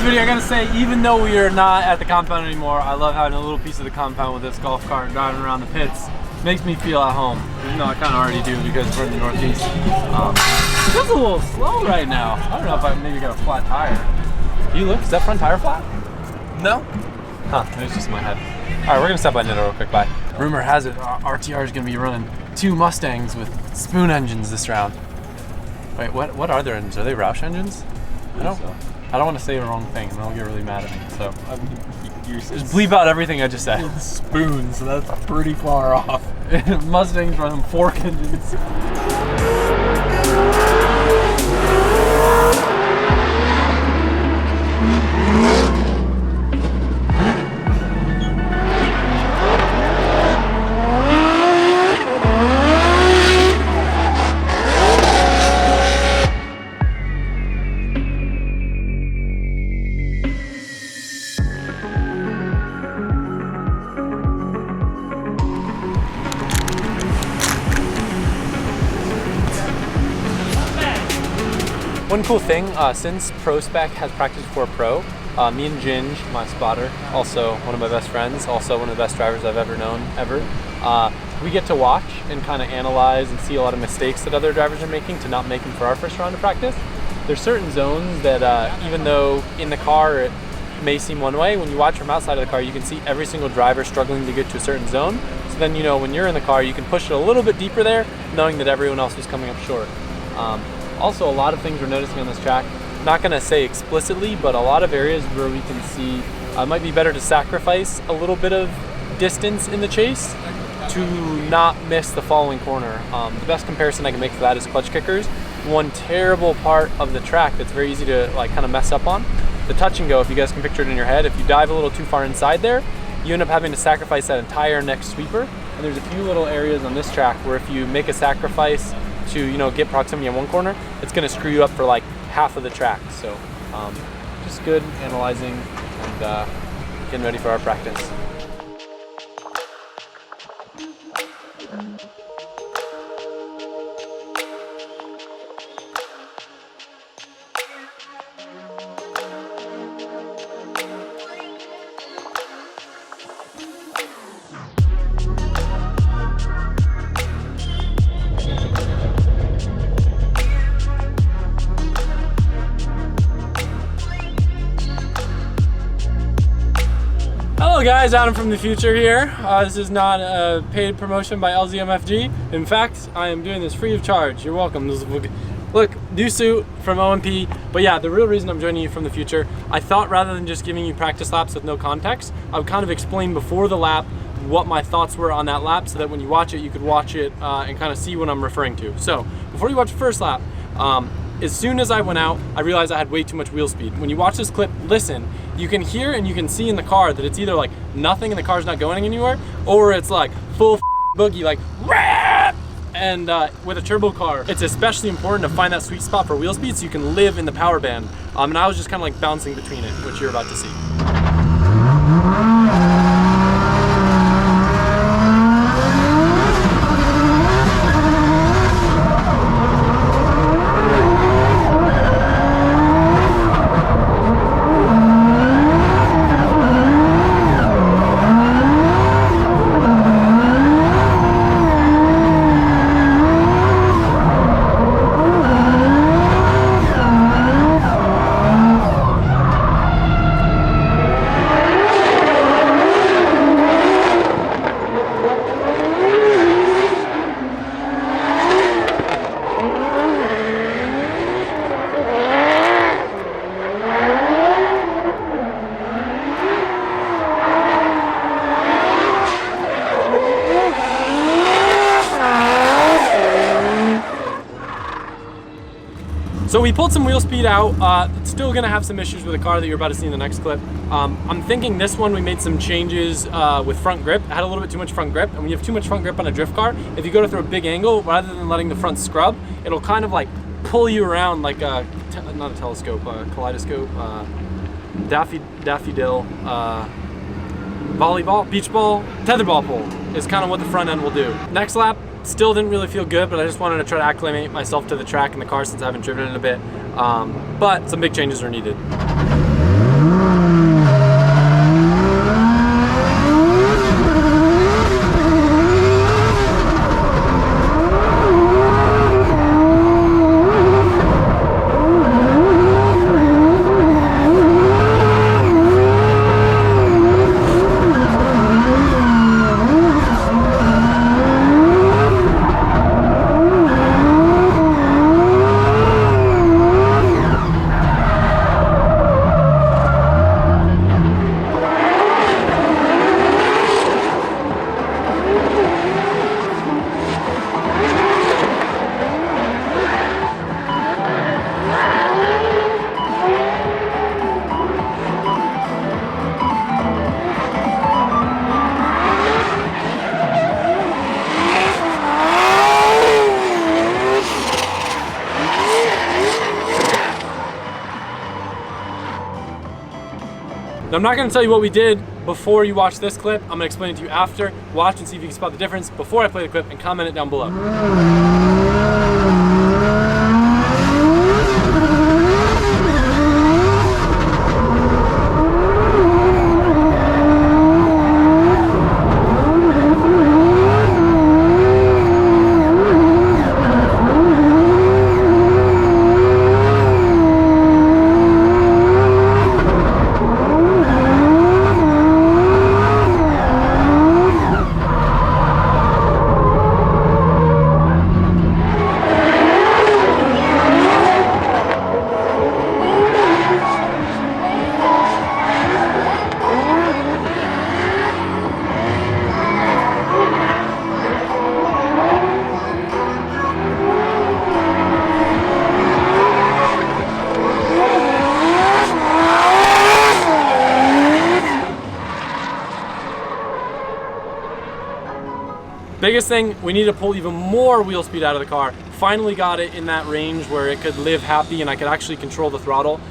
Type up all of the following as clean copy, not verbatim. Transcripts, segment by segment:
video, I gotta say, even though we are not at the compound anymore, I love having a little piece of the compound with this golf cart and driving around the pits. Makes me feel at home, even though I kind of already do because we're in the Northeast. It feels a little slow right now. I don't know if I maybe got a flat tire. Can you look? Is that front tire flat? No. Huh, it's just in my head. All right, we're gonna stop by Nitto real quick, bye. Rumor has it, RTR is gonna be running 2 Mustangs with spoon engines this round. Wait, what are their engines? Are they Roush engines? I don't want to say the wrong thing, and they'll get really mad at me. So just bleep out everything I just said. Spoons, so that's pretty far off. Mustangs running fork engines. One cool thing, since Pro Spec has practiced before Pro, me and Ginge, my spotter, also one of my best friends, also one of the best drivers I've ever known, we get to watch and kind of analyze and see a lot of mistakes that other drivers are making to not make them for our first round of practice. There's certain zones that even though in the car it may seem one way, when you watch from outside of the car you can see every single driver struggling to get to a certain zone. So then, you know, when you're in the car you can push it a little bit deeper there, knowing that everyone else was coming up short. Also, a lot of things we're noticing on this track, not going to say explicitly, but a lot of areas where we can see it might be better to sacrifice a little bit of distance in the chase to not miss the following corner. The best comparison I can make for that is clutch kickers. One terrible part of the track that's very easy to like kind of mess up on, the touch and go. If you guys can picture it in your head, if you dive a little too far inside there, you end up having to sacrifice that entire next sweeper. And there's a few little areas on this track where if you make a sacrifice to, you know, get proximity in one corner, it's going to screw you up for like half of the track. So just good analyzing and getting ready for our practice. Hello guys, Adam from the future here. This is not a paid promotion by LZMFG. In fact, I am doing this free of charge. You're welcome. Look, new suit from OMP. But yeah, the real reason I'm joining you from the future, I thought rather than just giving you practice laps with no context, I would kind of explain before the lap what my thoughts were on that lap so that when you watch it, you could watch it and kind of see what I'm referring to. So before you watch the first lap, as soon as I went out, I realized I had way too much wheel speed. When you watch this clip, listen, you can hear and you can see in the car that it's either like nothing and the car's not going anywhere, or it's like full boogie, like rap! And with a turbo car, it's especially important to find that sweet spot for wheel speed so you can live in the power band. And I was just kind of like bouncing between it, which you're about to see. So we pulled some wheel speed out. It's still gonna have some issues with the car that you're about to see in the next clip. I'm thinking this one we made some changes with front grip. It had a little bit too much front grip, and when you have too much front grip on a drift car, if you go to throw a big angle, rather than letting the front scrub, it'll kind of like pull you around like a, not a telescope, a kaleidoscope, daffodil, volleyball, beach ball, tetherball pole is kind of what the front end will do. Next lap, still didn't really feel good, but I just wanted to try to acclimate myself to the track and the car since I haven't driven it in a bit. But some big changes are needed. Now, I'm not gonna tell you what we did before you watch this clip. I'm gonna explain it to you after. Watch and see if you can spot the difference before I play the clip, and comment it down below. Biggest thing, we need to pull even more wheel speed out of the car. Finally got it in that range where it could live happy and I could actually control the throttle.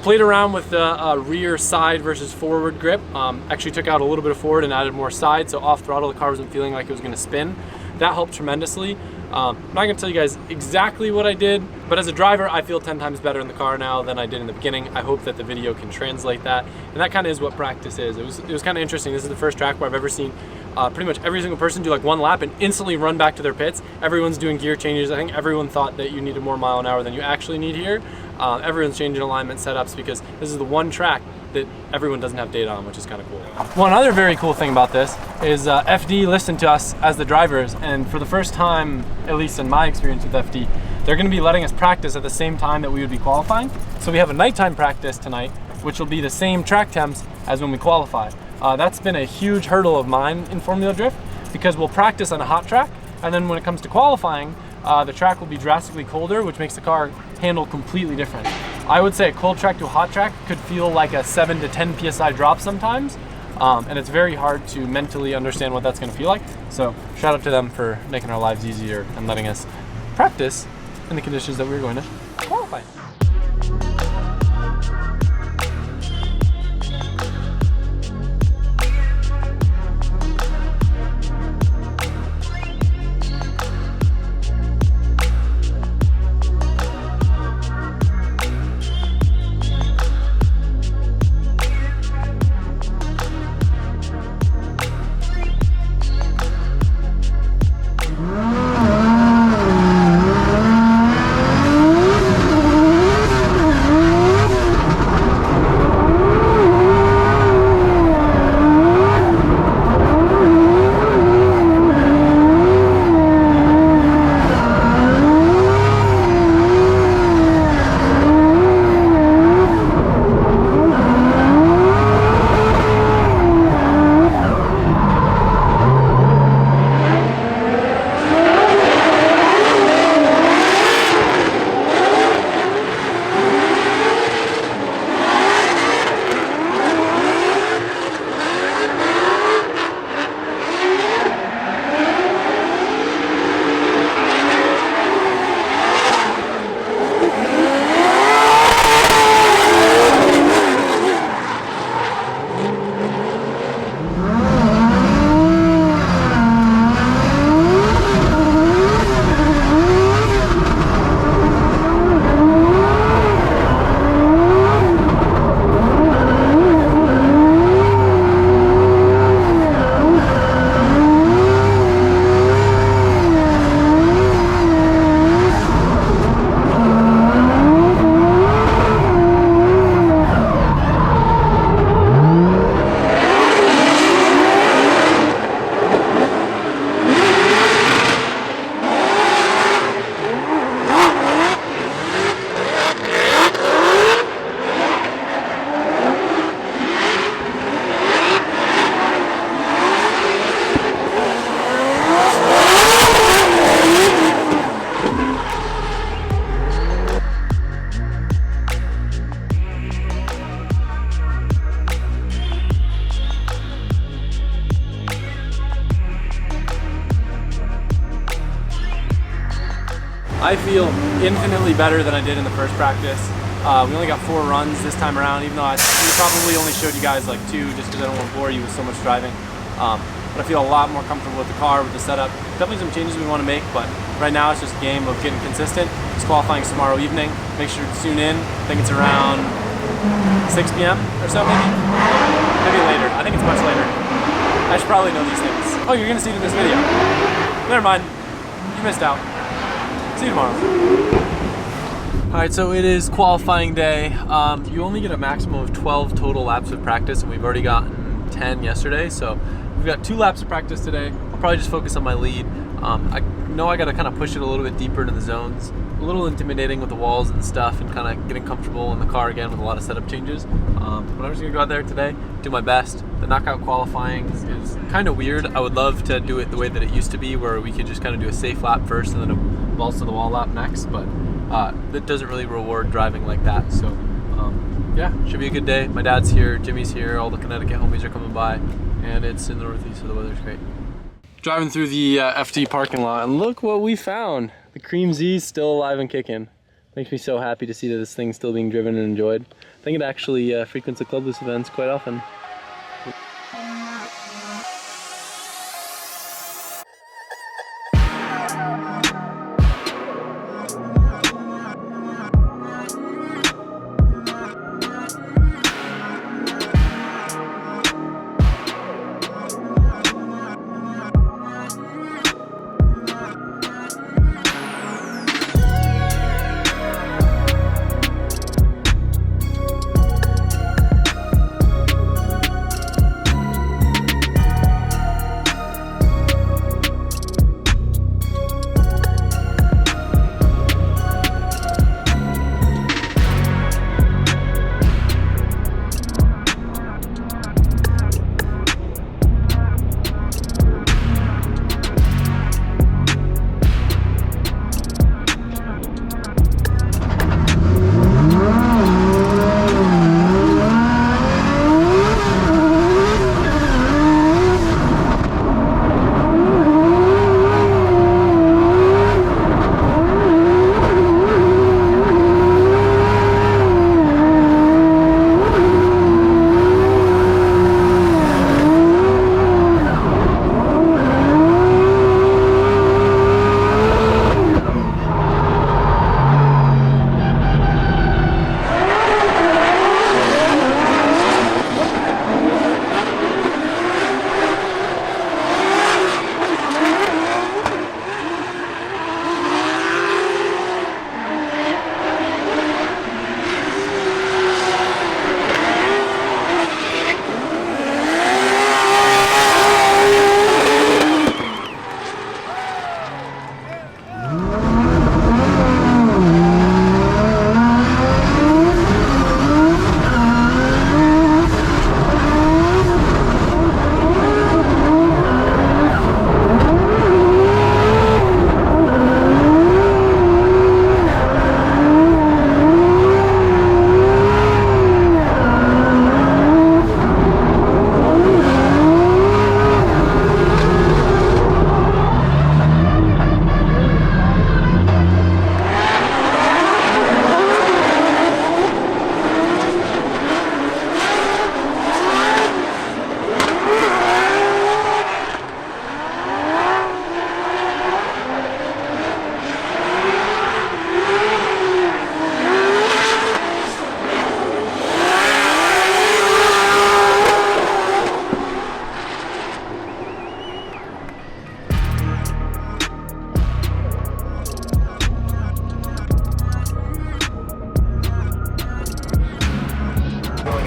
Played around with the rear side versus forward grip. Actually took out a little bit of forward and added more side, so off throttle the car wasn't feeling like it was gonna spin. That helped tremendously. I'm not gonna tell you guys exactly what I did, but as a driver, I feel 10 times better in the car now than I did in the beginning. I hope that the video can translate that. And that kind of is what practice is. It was kind of interesting. This is the first track where I've ever seen pretty much every single person do like one lap and instantly run back to their pits. Everyone's doing gear changes. I think everyone thought that you needed more mile an hour than you actually need here. Everyone's changing alignment setups because this is the one track that everyone doesn't have data on, which is kind of cool. One other very cool thing about this is FD listened to us as the drivers, and for the first time, at least in my experience with FD, they're going to be letting us practice at the same time that we would be qualifying. So we have a nighttime practice tonight, which will be the same track temps as when we qualify. That's been a huge hurdle of mine in Formula Drift because we'll practice on a hot track, and then when it comes to qualifying, the track will be drastically colder, which makes the car handle completely different. I would say a cold track to a hot track could feel like a 7 to 10 PSI drop sometimes, and it's very hard to mentally understand what that's going to feel like. So shout out to them for making our lives easier and letting us practice in the conditions that we were going to qualify. I feel infinitely better than I did in the first practice. We only got 4 runs this time around, even though we probably only showed you guys like 2 just because I don't want to bore you with so much driving. But I feel a lot more comfortable with the car, with the setup. Definitely some changes we want to make, but right now it's just a game of getting consistent. It's qualifying tomorrow evening. Make sure to tune in. I think it's around 6 p.m. or so, maybe? Maybe later. I think it's much later. I should probably know these things. Oh, you're going to see it in this video. Never mind. You missed out. See you tomorrow. Alright, so it is qualifying day. You only get a maximum of 12 total laps of practice, and we've already gotten 10 yesterday, so we've got 2 laps of practice today. I'll probably just focus on my lead. I know I got to kind of push it a little bit deeper into the zones. A little intimidating with the walls and stuff, and kind of getting comfortable in the car again with a lot of setup changes. But I'm just going to go out there today, do my best. The knockout qualifying is kind of weird. I would love to do it the way that it used to be, where we could just kind of do a safe lap first and then a balls to the wall lap next, but that doesn't really reward driving like that. So yeah, should be a good day. My dad's here, Jimmy's here, all the Connecticut homies are coming by, and it's in the Northeast, so the weather's great. Driving through the FD parking lot, and look what we found. The Cream Z's still alive and kicking. Makes me so happy to see that this thing's still being driven and enjoyed. I think it actually frequents the clubless events quite often.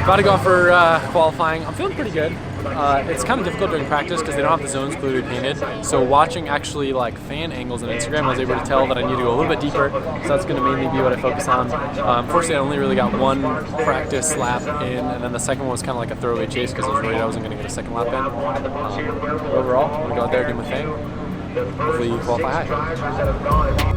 About to go out for qualifying. I'm feeling pretty good. It's kind of difficult during practice because they don't have the zones clearly painted. So watching actually like fan angles on Instagram, I was able to tell that I need to go a little bit deeper. So that's going to mainly be what I focus on. Unfortunately, I only really got 1 practice lap in, and then the second one was kind of like a throwaway chase because I was worried I wasn't going to get a second lap in. Overall, I'm going to go out there, do my thing. Hopefully qualify high.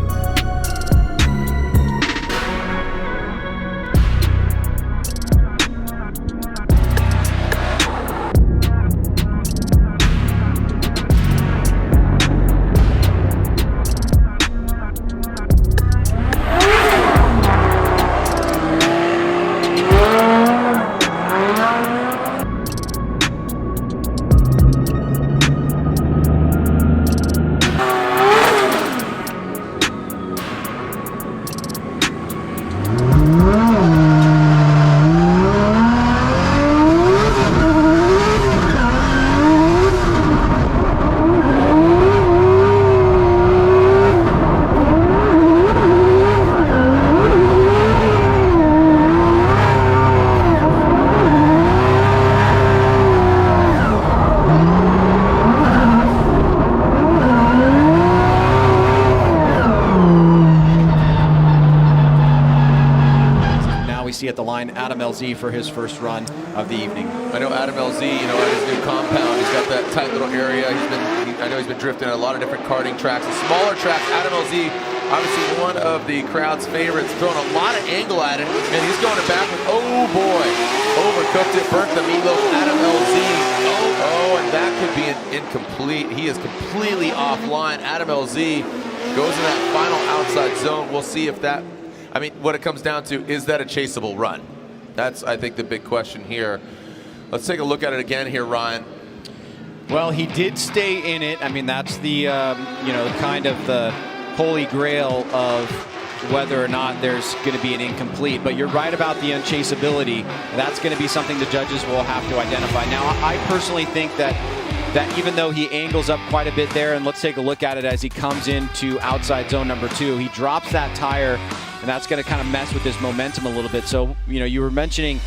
LZ for his first run of the evening. I know Adam LZ, you know, at his new compound, he's got that tight little area. I know he's been drifting at a lot of different karting tracks, the smaller tracks. Adam LZ, obviously one of the crowd's favorites, throwing a lot of angle at it, and he's going back with, oh boy, overcooked it, burnt the meatloaf. Adam LZ, oh, and that could be an incomplete. He is completely offline. Adam LZ goes in that final outside zone. We'll see if that, I mean, what it comes down to, is that a chaseable run? That's, I think, the big question here. Let's take a look at it again here, Ryan. Well, he did stay in it. I mean, that's the, you know, kind of the holy grail of whether or not there's going to be an incomplete. But you're right about the unchaseability. That's going to be something the judges will have to identify. Now, I personally think that even though he angles up quite a bit there, and let's take a look at it as he comes into outside zone number 2, he drops that tire, and that's going to kind of mess with his momentum a little bit. So, you know, you were mentioning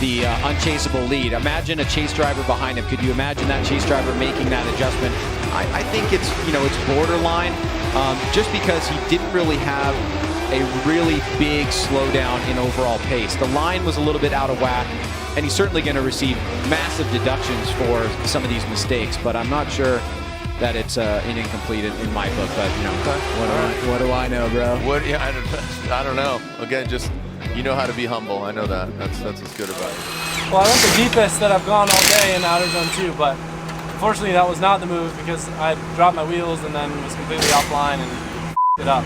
the unchaseable lead. Imagine a chase driver behind him. Could you imagine that chase driver making that adjustment? I think it's, you know, it's borderline, just because he didn't really have a really big slowdown in overall pace. The line was a little bit out of whack, and he's certainly going to receive massive deductions for some of these mistakes, but I'm not sure that it's an incomplete in my book. But, you know, what do I know, bro? Yeah, I don't know. Again, just, you know how to be humble. I know that. That's what's good about it. Well, I went the deepest that I've gone all day in outer zone 2, but unfortunately that was not the move because I dropped my wheels and then was completely offline and it up.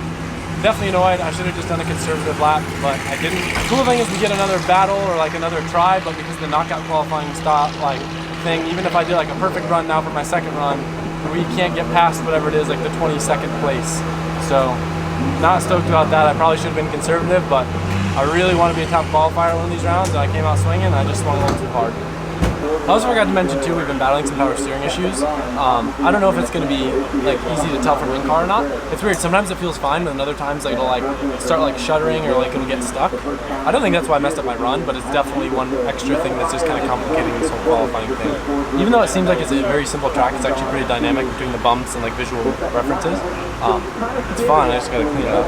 Definitely annoyed. I should have just done a conservative lap, but I didn't. The cool thing is we get another battle or like another try, but because the knockout qualifying stop like thing, even if I did like a perfect run now for my second run, we can't get past whatever it is, like the 22nd place. So not stoked about that. I probably should have been conservative, but I really want to be a top qualifier one of these rounds, and I came out swinging, and I just swung a little too hard. I also forgot to mention too, we've been battling some power steering issues. I don't know if it's going to be like easy to tell from in-car or not. It's weird, sometimes it feels fine, but other times like, it'll like start like shuddering or like it'll get stuck. I don't think that's why I messed up my run, but it's definitely one extra thing that's just kind of complicating this whole qualifying thing. Even though it seems like it's a very simple track, it's actually pretty dynamic between the bumps and like visual references. It's fun, I just got to clean it up.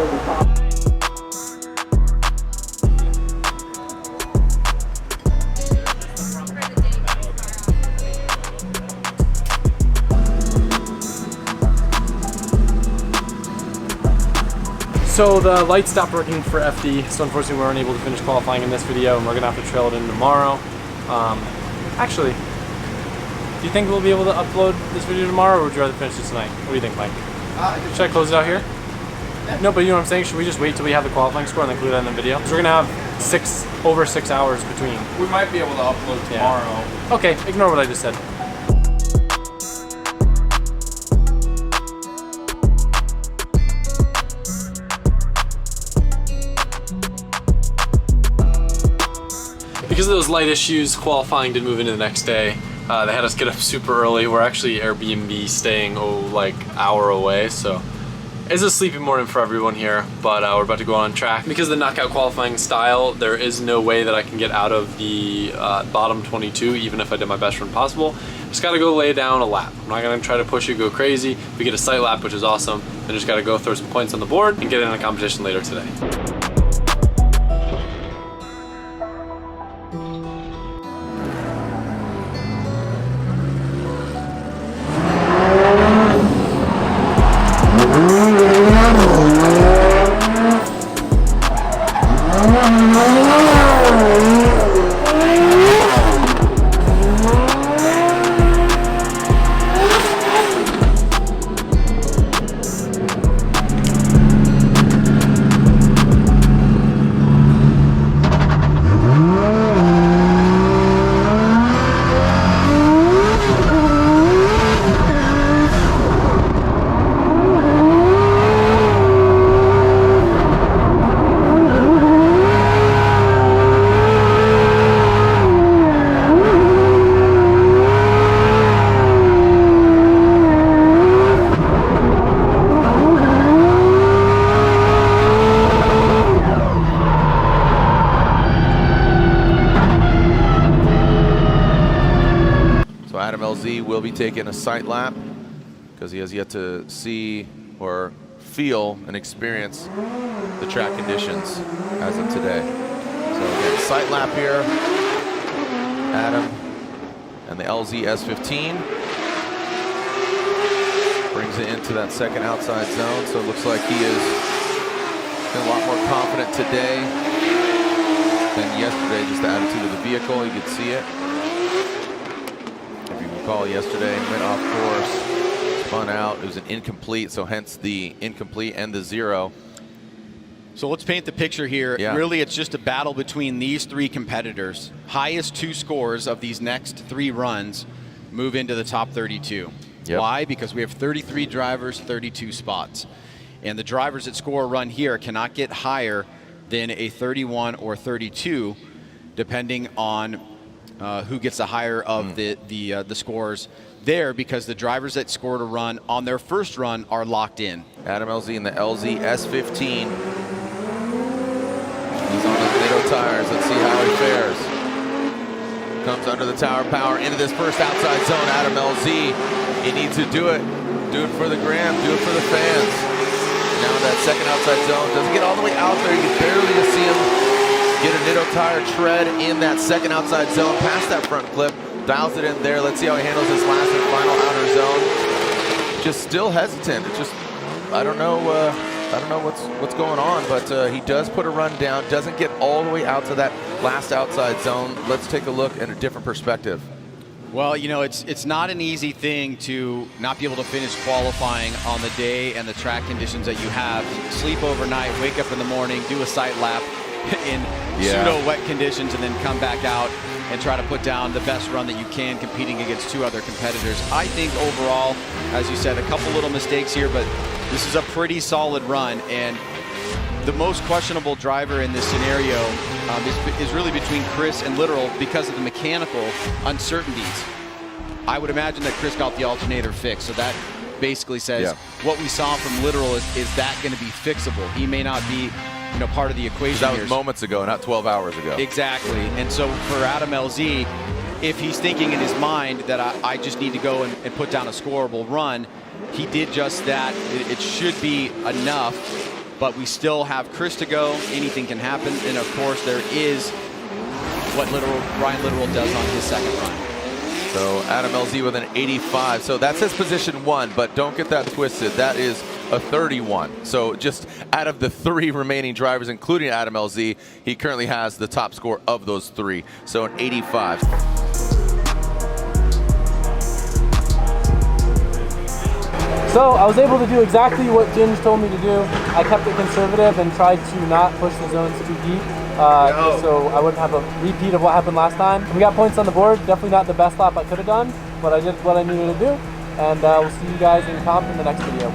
So the lights stopped working for FD, so unfortunately we weren't able to finish qualifying in this video, and we're gonna have to trail it in tomorrow. Actually, do you think we'll be able to upload this video tomorrow, or would you rather finish this tonight? What do you think, Mike? Should I close it out here? No, but you know what I'm saying? Should we just wait till we have the qualifying score and then include that in the video? So we're gonna have over 6 hours between. We might be able to upload tomorrow. Yeah. Okay, ignore what I just said. Because of those light issues, qualifying did move into the next day. They had us get up super early. We're actually Airbnb staying like hour away, so it's a sleepy morning for everyone here, but we're about to go on track. Because of the knockout qualifying style, there is no way that I can get out of the bottom 22, even if I did my best run possible. Just gotta go lay down a lap. I'm not gonna try to push it, go crazy. We get a sight lap, which is awesome. Then just gotta go throw some points on the board and get in a competition later today. Adam LZ will be taking a sight lap because he has yet to see or feel and experience the track conditions as of today. So again, sight lap here. Adam and the LZ S15 brings it into that second outside zone. So it looks like he is a lot more confident today than yesterday. Just the attitude of the vehicle, you could see it. If you recall, yesterday went off course, spun out. It was an incomplete, so hence the incomplete and the 0. So let's paint the picture here. Yeah. Really, it's just a battle between these 3 competitors. Highest 2 scores of these next 3 runs move into the top 32. Yep. Why? Because we have 33 drivers, 32 spots. And the drivers that score a run here cannot get higher than a 31 or 32, depending on who gets the higher of the scores there, because the drivers that scored a run on their first run are locked in. Adam LZ in the LZ S15. He's on the NATO tires. Let's see how he fares. Comes under the tower power into this first outside zone. Adam LZ, he needs to do it. Do it for the gram, do it for the fans. Now that second outside zone, doesn't get all the way out there. You can barely just see him get a NATO tire tread in that second outside zone, past that front clip, dials it in there. Let's see how he handles this last and final outer zone. Just still hesitant. It's just, I don't know what's going on, but he does put a run down, doesn't get all the way out to that last outside zone. Let's take a look at a different perspective. Well, you know, it's not an easy thing to not be able to finish qualifying on the day and the track conditions that you have. Sleep overnight, wake up in the morning, do a sight lap in pseudo wet conditions, and then come back out and try to put down the best run that you can, competing against 2 other competitors. I think overall, as you said, a couple little mistakes here, but this is a pretty solid run. And the most questionable driver in this scenario is really between Chris and Literal because of the mechanical uncertainties. I would imagine that Chris got the alternator fixed, so that basically says what we saw from Literal is that going to be fixable. He may not be, you know, part of the equation. That was moments ago, not 12 hours ago. Exactly. And so for Adam LZ, if he's thinking in his mind that I just need to go and put down a scoreable run, he did just that. It should be enough, but we still have Chris to go. Anything can happen. And of course, there is what Ryan Literal does on his second run. So Adam LZ with an 85. So that says position 1, but don't get that twisted. That is a 31. So just out of the 3 remaining drivers, including Adam LZ, he currently has the top score of those 3. So an 85. So I was able to do exactly what Ginge told me to do. I kept it conservative and tried to not push the zones too deep, so I wouldn't have a repeat of what happened last time. We got points on the board. Definitely not the best lap I could have done, but I did what I needed to do. And we'll see you guys in comp in the next video.